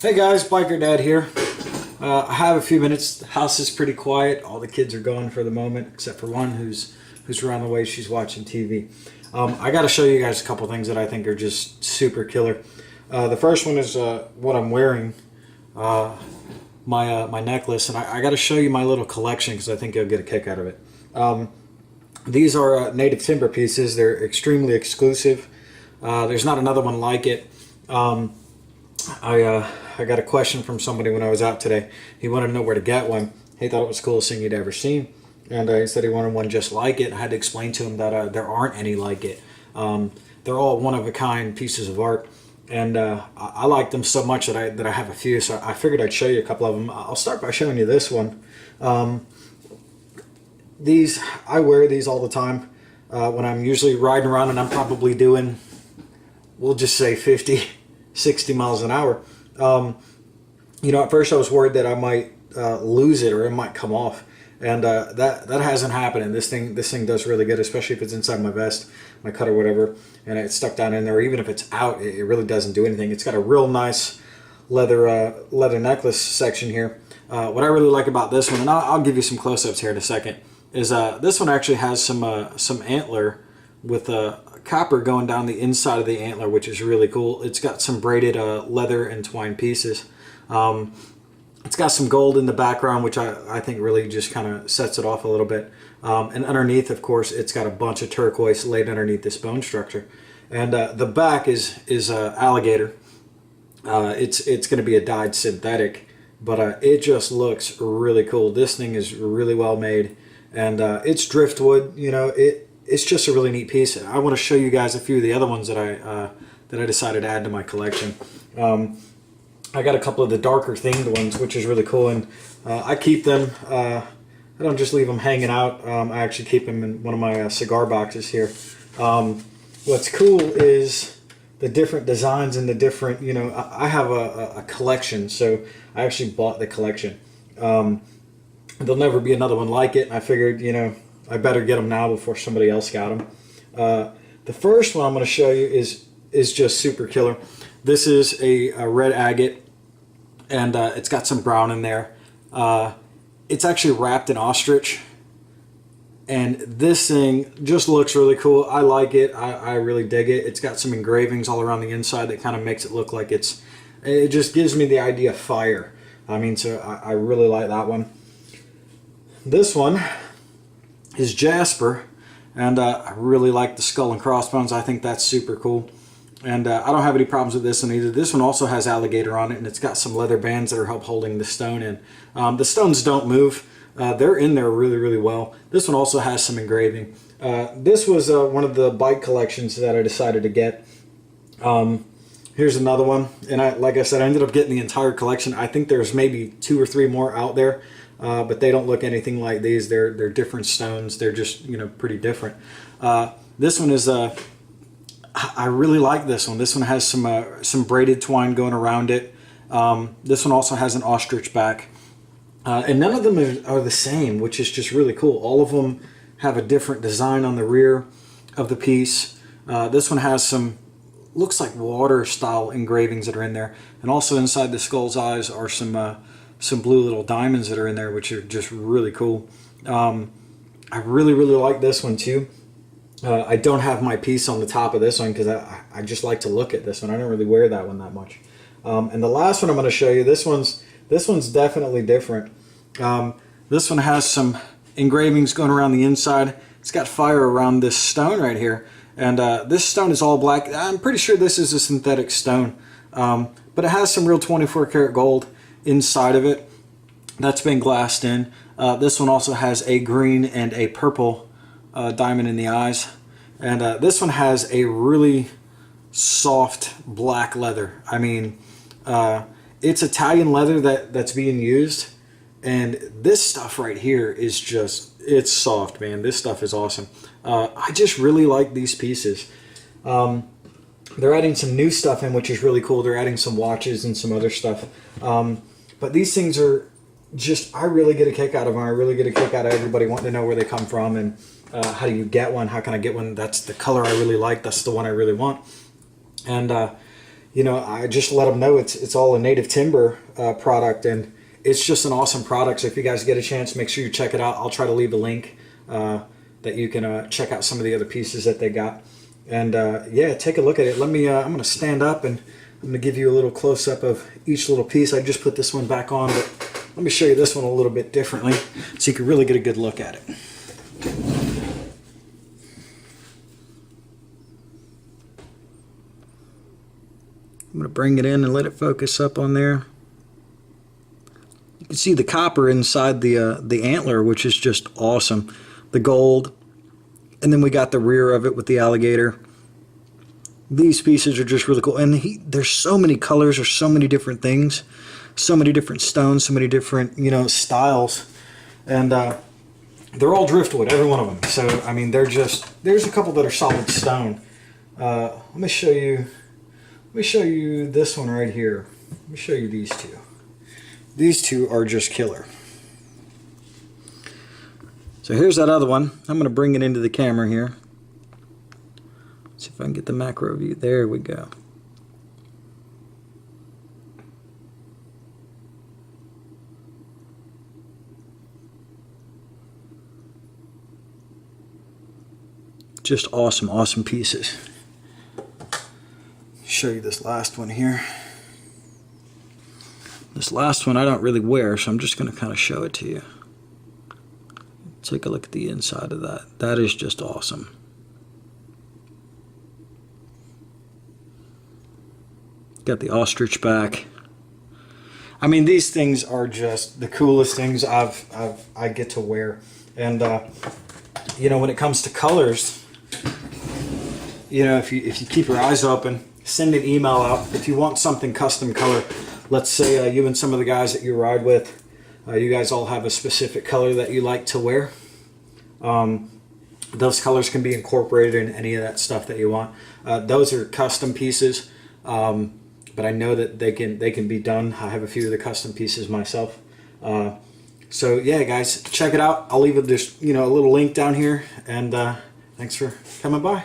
Hey guys, Biker Dad here. I have a few minutes. The house is pretty quiet. All the kids are gone for the moment, except for one who's around the way. She's watching TV. I got to show you guys a couple things that I think are just super killer. The first one is what I'm wearing, my necklace, and I got to show you my little collection because I think you'll get a kick out of it. These are native timber pieces. They're extremely exclusive. There's not another one like it. I got a question from somebody when I was out today. He wanted to know where to get one. He thought it was the coolest thing he'd ever seen, and he said he wanted one just like it. I had to explain to him that there aren't any like it. They're all one-of-a-kind pieces of art, and I like them so much that I have a few. So I figured I'd show you a couple of them. I'll start by showing you this one. I wear these all the time when I'm usually riding around, and I'm probably doing, we'll just say 50, 60 miles an hour. You know, at first I was worried that I might lose it or it might come off, and that hasn't happened. And this thing does really good, especially if it's inside my vest, my cut or whatever, and it's stuck down in there. Even if it's out, it really doesn't do anything. It's got a real nice leather necklace section here. What I really like about this one, and I'll give you some close-ups here in a second, is this one actually has some antler with copper going down the inside of the antler, which is really cool. It's got some braided leather and twine pieces. It's got some gold in the background, which I think really just kind of sets it off a little bit. And underneath, of course, it's got a bunch of turquoise laid underneath this bone structure. And the back is alligator. It's going to be a dyed synthetic, but it just looks really cool. This thing is really well made, and it's driftwood. You know, it's just a really neat piece. I want to show you guys a few of the other ones that I decided to add to my collection. I got a couple of the darker themed ones, which is really cool, and I keep them. I don't just leave them hanging out. I actually keep them in one of my cigar boxes here. What's cool is the different designs and the different, you know, I have a collection, so I actually bought the collection. There'll never be another one like it, and I figured, you know, I better get them now before somebody else got them. The first one I'm going to show you is just super killer. This is a red agate, and it's got some brown in there. It's actually wrapped in ostrich, and this thing just looks really cool. I like it. I really dig it. It's got some engravings all around the inside that kind of makes it look like it just gives me the idea of fire. I mean, so I really like that one. This one is jasper, and I really like the skull and crossbones. I think that's super cool, and I don't have any problems with this one either. This one also has alligator on it, and it's got some leather bands that are help holding the stone in. The stones don't move. They're in there really well. This one also has some engraving. This was one of the bike collections that I decided to get. Here's another one, and like I said, I ended up getting the entire collection. I think there's maybe 2 or 3 more out there. But they don't look anything like these. They're different stones. They're just, you know, pretty different. This one is I really like this one. This one has some braided twine going around it. This one also has an ostrich back, and none of them are the same, which is just really cool. All of them have a different design on the rear of the piece. This one has looks like water style engravings that are in there, and also inside the skull's eyes are some blue little diamonds that are in there, which are just really cool. I really like this one too. I don't have my piece on the top of this one because I just like to look at this one. I don't really wear that one that much. And the last one I'm going to show you, this one's definitely different. This one has some engravings going around the inside. It's got fire around this stone right here, and this stone is all black. I'm pretty sure this is a synthetic stone, but it has some real 24 karat gold inside of it that's been glassed in. This one also has a green and a purple diamond in the eyes, and this one has a really soft black leather. I mean, it's Italian leather that's being used, and this stuff right here is just, it's soft, man. This stuff is awesome. I just really like these pieces. They're adding some new stuff in, which is really cool. They're adding some watches and some other stuff. But these things are just, I really get a kick out of them. I really get a kick out of everybody wanting to know where they come from and how do you get one? How can I get one? That's the color I really like. That's the one I really want. And you know, I just let them know it's all a native timber product, and it's just an awesome product. So if you guys get a chance, make sure you check it out. I'll try to leave a link that you can check out some of the other pieces that they got. And yeah, take a look at it. Let me. I'm going to stand up and I'm going to give you a little close up of each little piece. I just put this one back on, but let me show you this one a little bit differently so you can really get a good look at it. I'm going to bring it in and let it focus up on there. You can see the copper inside the antler, which is just awesome. The gold, and then we got the rear of it with the alligator. These pieces are just really cool, and there's so many colors, there's so many different things, so many different stones, so many different, you know, styles, and they're all driftwood, every one of them. So I mean, they're just, there's a couple that are solid stone. Let me show you this one right here. Let me show you these two. These two are just killer. So here's that other one. I'm going to bring it into the camera here. See if I can get the macro view. There we go. Just awesome, awesome pieces. Show you this last one here. This last one I don't really wear, so I'm just going to kind of show it to you. Take a look at the inside of that. That is just awesome. Got the ostrich back. I mean, these things are just the coolest things I get to wear. And you know, when it comes to colors, you know, if you keep your eyes open, send an email out if you want something custom color. Let's say you and some of the guys that you ride with, you guys all have a specific color that you like to wear. Those colors can be incorporated in any of that stuff that you want. Those are custom pieces, but I know that they can be done. I have a few of the custom pieces myself. So yeah, guys, check it out. I'll leave it just, you know, a little link down here, and thanks for coming by.